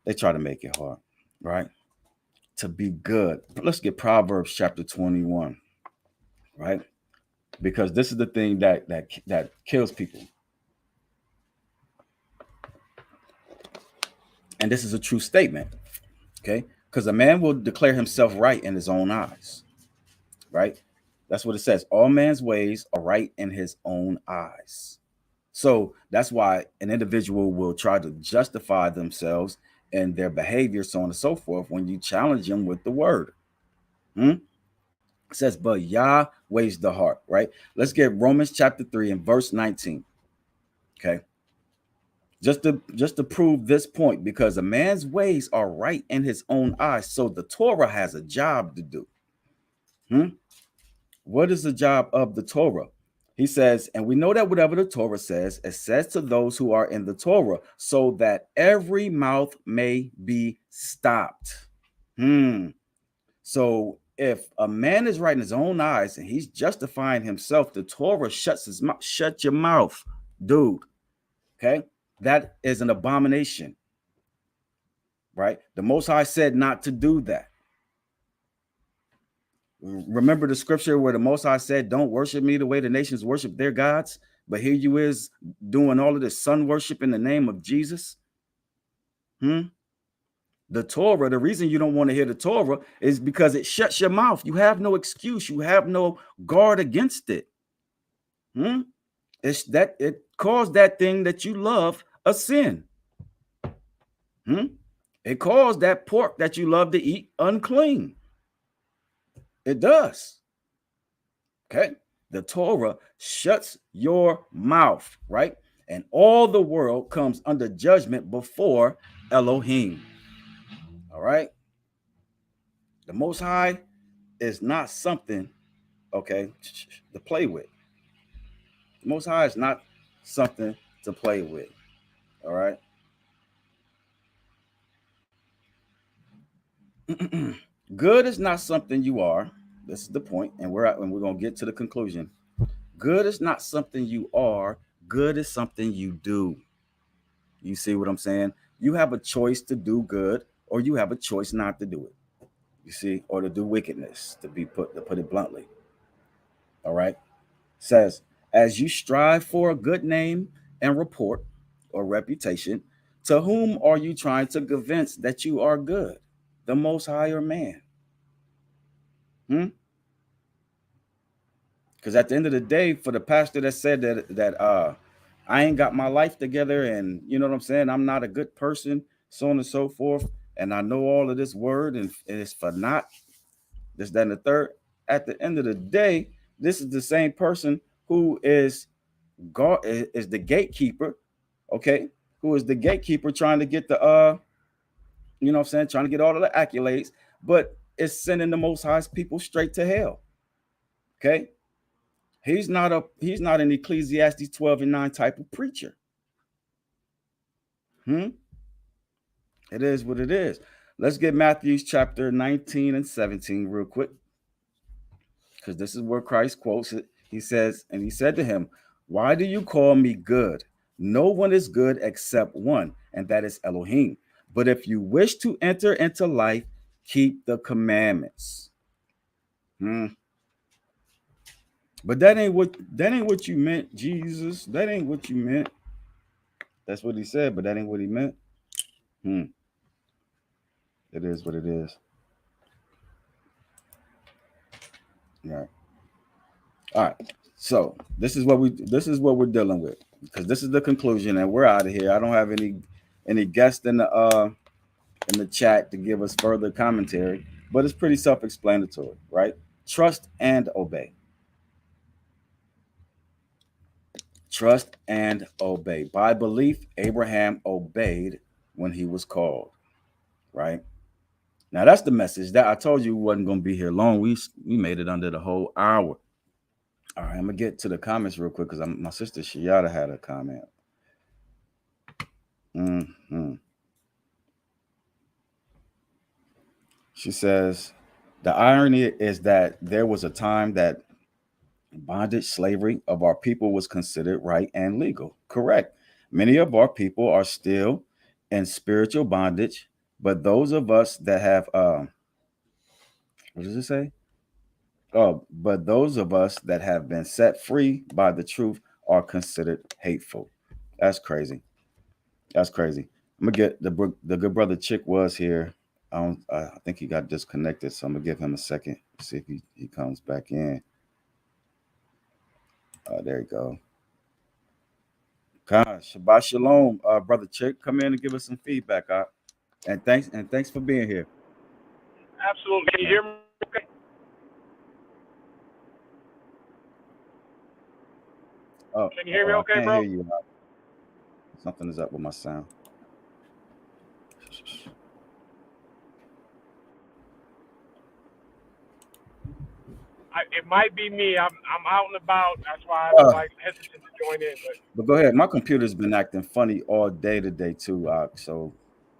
They try to make it hard, right? To be good. Let's get Proverbs chapter 21, right? Because this is the thing that kills people. And this is a true statement, okay? Because a man will declare himself right in his own eyes, right? That's what it says. All man's ways are right in his own eyes. So that's why an individual will try to justify themselves and their behavior, so on and so forth, when you challenge them with the word. It says, but Yah weighs the heart, right? Let's get Romans chapter 3 and verse 19. Okay. Just to prove this point, because a man's ways are right in his own eyes. So the Torah has a job to do. What is the job of the Torah? He says, and we know that whatever the Torah says, it says to those who are in the Torah, so that every mouth may be stopped. So if a man is right in his own eyes and he's justifying himself, the Torah shuts his mouth. Shut your mouth, dude. Okay, that is an abomination, right? The Most High said not to do that. Remember the scripture where the Most High said, "Don't worship me the way the nations worship their gods." But here you is doing all of this sun worship in the name of Jesus. The Torah, the reason you don't want to hear the Torah is because it shuts your mouth. You have no excuse. You have no guard against it. It's that it calls that thing that you love a sin. It calls that pork that you love to eat unclean. It does. Okay. The Torah shuts your mouth, right? And all the world comes under judgment before Elohim. All right. The Most High is not something, okay, to play with. The Most High is not something to play with. All right. Good is not something you are. This is the point, and we're going to get to the conclusion. Good is not something you are. Good is something you do. You see what I'm saying? You have a choice to do good, or you have a choice not to do it. You see, or to do wickedness, to put it bluntly. All right. Says, as you strive for a good name and report or reputation, to whom are you trying to convince that you are good? The Most High or man? Because at the end of the day, for the pastor that said that I ain't got my life together, and you know what I'm saying, I'm not a good person, so on and so forth, and I know all of this word, and it's for not this, that, and the third. At the end of the day, this is the same person who is God, is the gatekeeper, okay? Who is the gatekeeper trying to get the you know what I'm saying, trying to get all of the accolades, but it's sending the Most High's people straight to hell. Okay. He's not an Ecclesiastes 12:9 type of preacher. It is what it is. Let's get Matthew's chapter 19 and 17 real quick, because this is where Christ quotes it. He says, and he said to him, "Why do you call me good? No one is good except one, and that is Elohim. But if you wish to enter into life, keep the commandments." But that ain't what you meant, Jesus. That ain't what you meant. That's what he said, but that ain't what he meant. It is what it is. Right. All right. So this is what we're dealing with, because this is the conclusion, and we're out of here. I don't have any guests in the chat to give us further commentary, but it's pretty self-explanatory, right? Trust and obey. Trust and obey. By belief, Abraham obeyed when he was called, right? Now that's the message that I told you wasn't going to be here long. We made it under the whole hour. All right, I'm gonna get to the comments real quick because my sister Yeshayah had a comment. She says, the irony is that there was a time that bondage, slavery of our people was considered right and legal. Correct. Many of our people are still in spiritual bondage, but those of us that have what does it say? Oh, but those of us that have been set free by the truth are considered hateful. That's crazy. That's crazy. I'm gonna get the good brother Chick was here. I think he got disconnected, so I'm gonna give him a second to see if he comes back in. There you go. Gosh, Shabbat Shalom, brother Chick. Come in and give us some feedback, and thanks for being here. Absolutely. Can you hear me? Okay. Oh, can you hear me? Okay, I can't bro? hear you. Something is up with my sound. It might be me. I'm out and about. That's why I was like hesitant to join in. But go ahead. My computer's been acting funny all day today too, so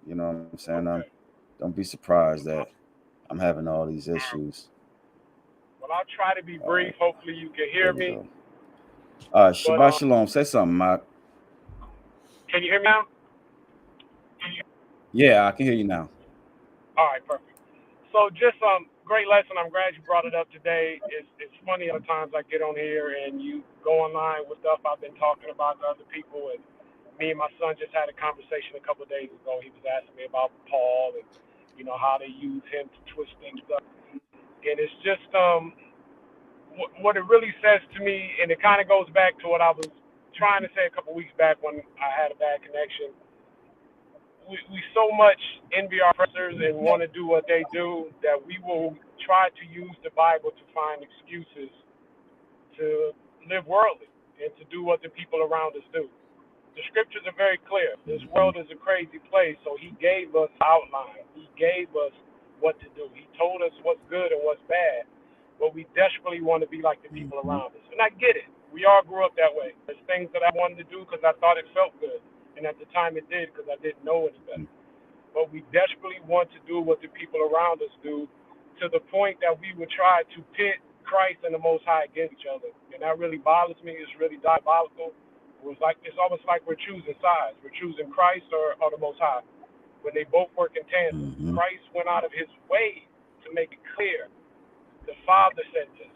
you know what I'm saying. Okay. Don't be surprised that I'm having all these issues. Well, I'll try to be All right, brief. Hopefully, you can there hear we me. go. But Shabbat shalom. Say something, Mark. can you hear me now? Yeah, I can hear you now. All right, perfect. So just great lesson. I'm glad you brought it up today. It's funny other times I get on here and you go online with stuff I've been talking about to other people, and me and my son just had a conversation a couple of days ago. He was asking me about Paul and how they use him to twist things up, and it's just what it really says to me, and it kind of goes back to what I was trying to say a couple of weeks back when I had a bad connection. We so much envy our professors and want to do what they do that we will try to use the Bible to find excuses to live worldly and to do what the people around us do. The scriptures are very clear. This Hmm. world is a crazy place, so he gave us outline. He gave us what to do. He told us what's good and what's bad, but we desperately want to be like the people Hmm. around us. And I get it. We all grew up that way. There's things that I wanted to do because I thought it felt good, and at the time it did because I didn't know any better. But we desperately want to do what the people around us do, to the point that we would try to pit Christ and the Most High against each other. And that really bothers me. It's really diabolical. It's almost like we're choosing sides. We're choosing Christ or the Most High when they both work in tandem. Hmm. Christ went out of his way to make it clear the Father said this.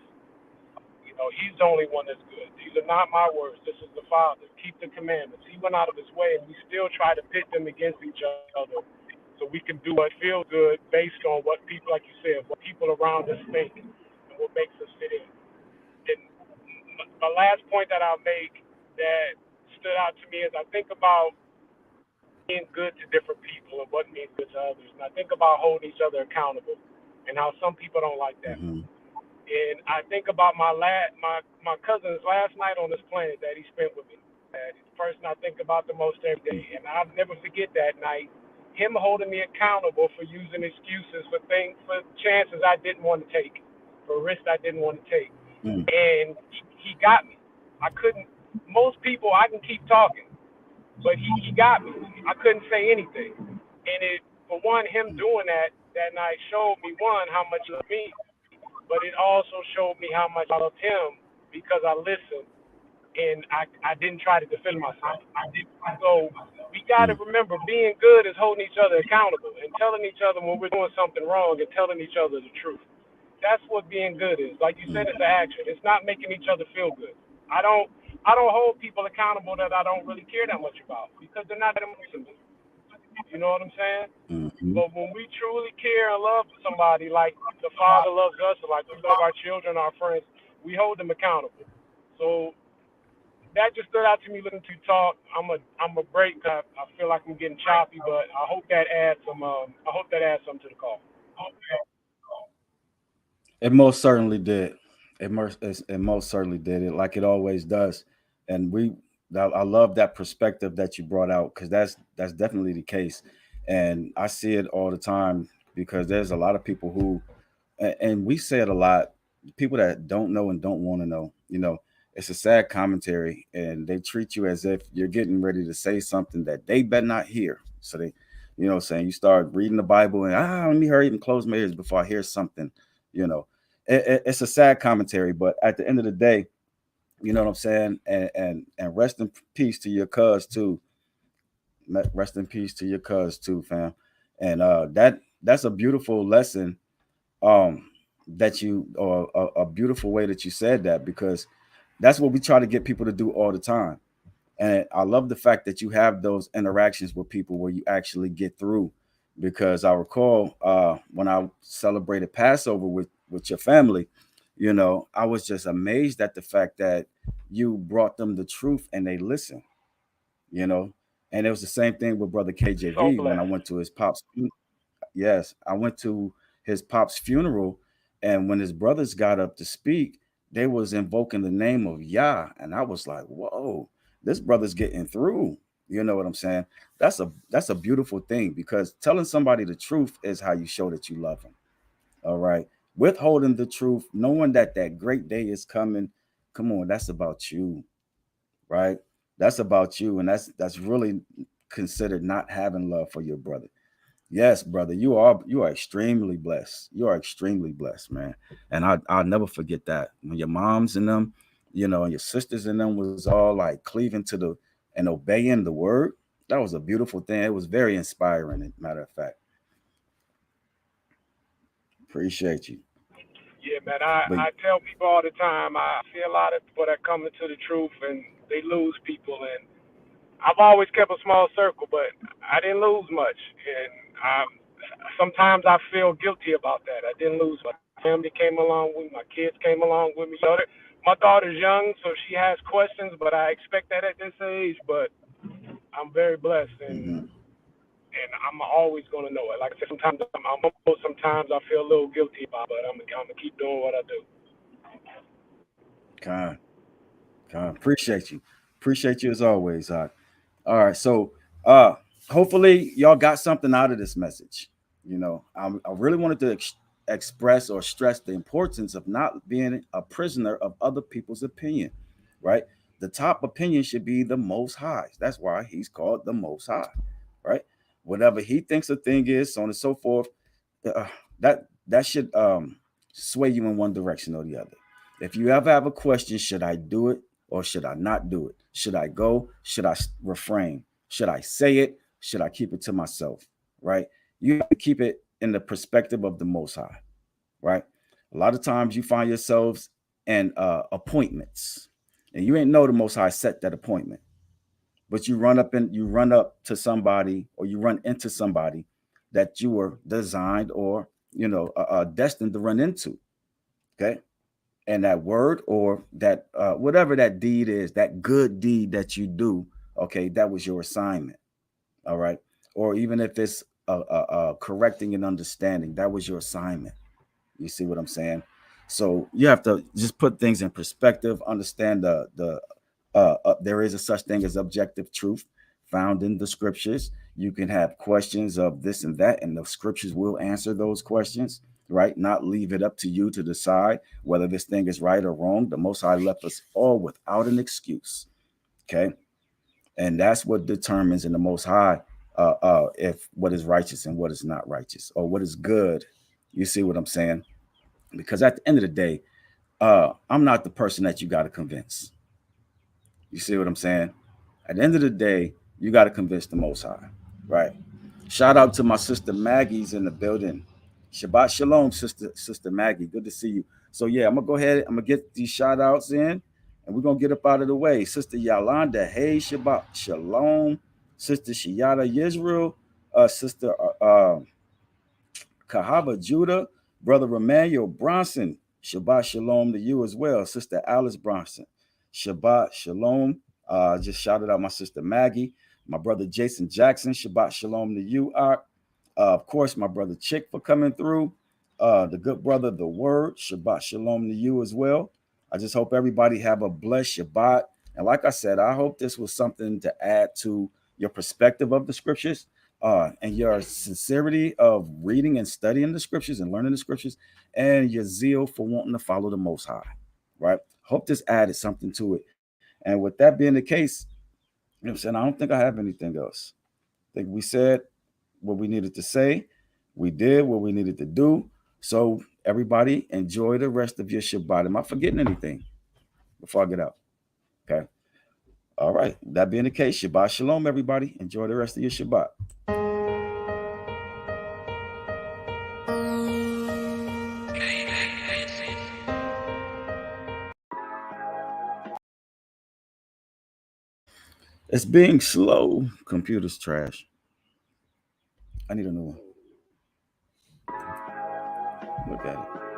He's the only one that's good. These are not my words. This is the Father. Keep the commandments. He went out of his way, and we still try to pit them against each other so we can do what feels good based on what people, like you said, what people around us think and what makes us fit in. And my last point that I'll make that stood out to me is I think about being good to different people and what means good to others. And I think about holding each other accountable and how some people don't like that. Hmm. And I think about my cousin's last night on this planet that he spent with me. That is the person I think about the most every day, and I'll never forget that night. Him holding me accountable for using excuses for chances I didn't want to take, for risks I didn't want to take, and he got me. I couldn't. Most people I can keep talking, but he got me. I couldn't say anything, and for one, him doing that night showed me, one, how much he loved me, but it also showed me how much I loved him because I listened and I didn't try to defend myself. So we got to remember, being good is holding each other accountable and telling each other when we're doing something wrong and telling each other the truth. That's what being good is. Like you said, it's an action. It's not making each other feel good. I don't I don't hold people accountable that I don't really care that much about because they're not that important to me. You know what I'm saying? Hmm. But when we truly care and love somebody like the Father loves us, or like we love our children, our friends, we hold them accountable. So that just stood out to me listening to you talk. I'm a break. I feel like I'm getting choppy, but I hope that adds some. I hope that adds something to the call. It most certainly did. It most certainly did it, like it always does. And I love that perspective that you brought out because that's definitely the case, and I see it all the time because there's a lot of people who, and we say it a lot, people that don't know and don't want to know. It's a sad commentary, and they treat you as if you're getting ready to say something that they better not hear. So they, saying you start reading the Bible and let me hurry and close my ears before I hear something. You know, it's a sad commentary, but at the end of the day, you know what I'm saying. And rest in peace to your cuz too. Rest in peace to your cuz too, fam. And that's a beautiful lesson um that you or a beautiful way that you said that because that's what we try to get people to do all the time. And I love the fact that you have those interactions with people where you actually get through because I recall when I celebrated Passover with your family, I was just amazed at the fact that you brought them the truth and they listened, you know and it was the same thing with brother So KJV when I blessed. went to his pops. Yes, I went to his pop's funeral, and when his brothers got up to speak, they was invoking the name of Yah, and I was like, "Whoa, this brother's getting through." You know what I'm saying? That's a beautiful thing because telling somebody the truth is how you show that you love them. All right. withholding the truth, knowing that that great day is coming. Come on, that's about you, right? That's about you, and that's really considered not having love for your brother. Yes, brother, you are extremely blessed. You are extremely blessed, man. And I'll never forget that when your moms and them, and your sisters and them was all like cleaving to the and obeying the word. That was a beautiful thing. It was very inspiring. Matter of fact, appreciate you. Yeah, man. But I tell people all the time. I see a lot of people that come into the truth and they lose people. And I've always kept a small circle, but I didn't lose much. And sometimes I feel guilty about that. I didn't lose much. My family came along with me. My kids came along with me. My daughter's young, so she has questions, but I expect that at this age. But I'm very blessed, mm-hmm. and I'm always gonna know it. Like I said, sometimes I feel a little guilty about it, but I'm gonna keep doing what I do. Con, appreciate you. Appreciate you as always. All right. So hopefully y'all got something out of this message. I really wanted to express or stress the importance of not being a prisoner of other people's opinion, right? The top opinion should be the most high. That's why he's called the most high, right? Whatever he thinks a thing is, so on and so forth, uh, that should sway you in one direction or the other. If you ever have a question, should I do it or should I not do it? Should I go? Should I refrain? Should I say it? Should I keep it to myself? Right? You have to keep it in the perspective of the Most High. Right? A lot of times you find yourselves in appointments, and you ain't know the Most High set that appointment, but you run up to somebody or you run into somebody that you were designed or destined to run into. Okay, and that word or that whatever that deed is, that good deed that you do, okay, that was your assignment. All right, or even if it's correcting and understanding, that was your assignment. You see what I'm saying? So you have to just put things in perspective, understand there is a such thing as objective truth found in the scriptures. You can have questions of this and that, and the scriptures will answer those questions, right? Not leave it up to you to decide whether this thing is right or wrong. The Most High left us all without an excuse, okay? And that's what determines in the Most High if what is righteous and what is not righteous, or what is good. You see what I'm saying? Because at the end of the day, I'm not the person that you got to convince. You see what I'm saying? At the end of the day, you got to convince the Most High, right? Shout out to my sister Maggie's in the building. Shabbat shalom, sister Maggie. Good to see you. So yeah, I'm gonna go ahead. I'm gonna get these shout outs in, and we're gonna get up out of the way. Sister Yolanda, hey Shabbat shalom. Sister Shiata Yisrael, sister Kahaba Judah, Brother Emmanuel Bronson. Shabbat shalom to you as well, Sister Alice Bronson. Shabbat shalom. Just shouted out my sister Maggie, my brother Jason Jackson. Shabbat shalom to you, Art. Of course, my brother Chick for coming through. The good brother, the Word. Shabbat shalom to you as well. I just hope everybody have a blessed Shabbat. And like I said, I hope this was something to add to your perspective of the scriptures, and your sincerity of reading and studying the scriptures and learning the scriptures, and your zeal for wanting to follow the Most High, right? Hope this added something to it. And with that being the case, what I'm saying, I don't think I have anything else. I think we said what we needed to say. We did what we needed to do. So everybody enjoy the rest of your Shabbat. Am I forgetting anything before I get out? Okay. All right. That being the case, Shabbat Shalom, everybody. Enjoy the rest of your Shabbat. It's being slow. Computer's trash. I need a new one. Look at it.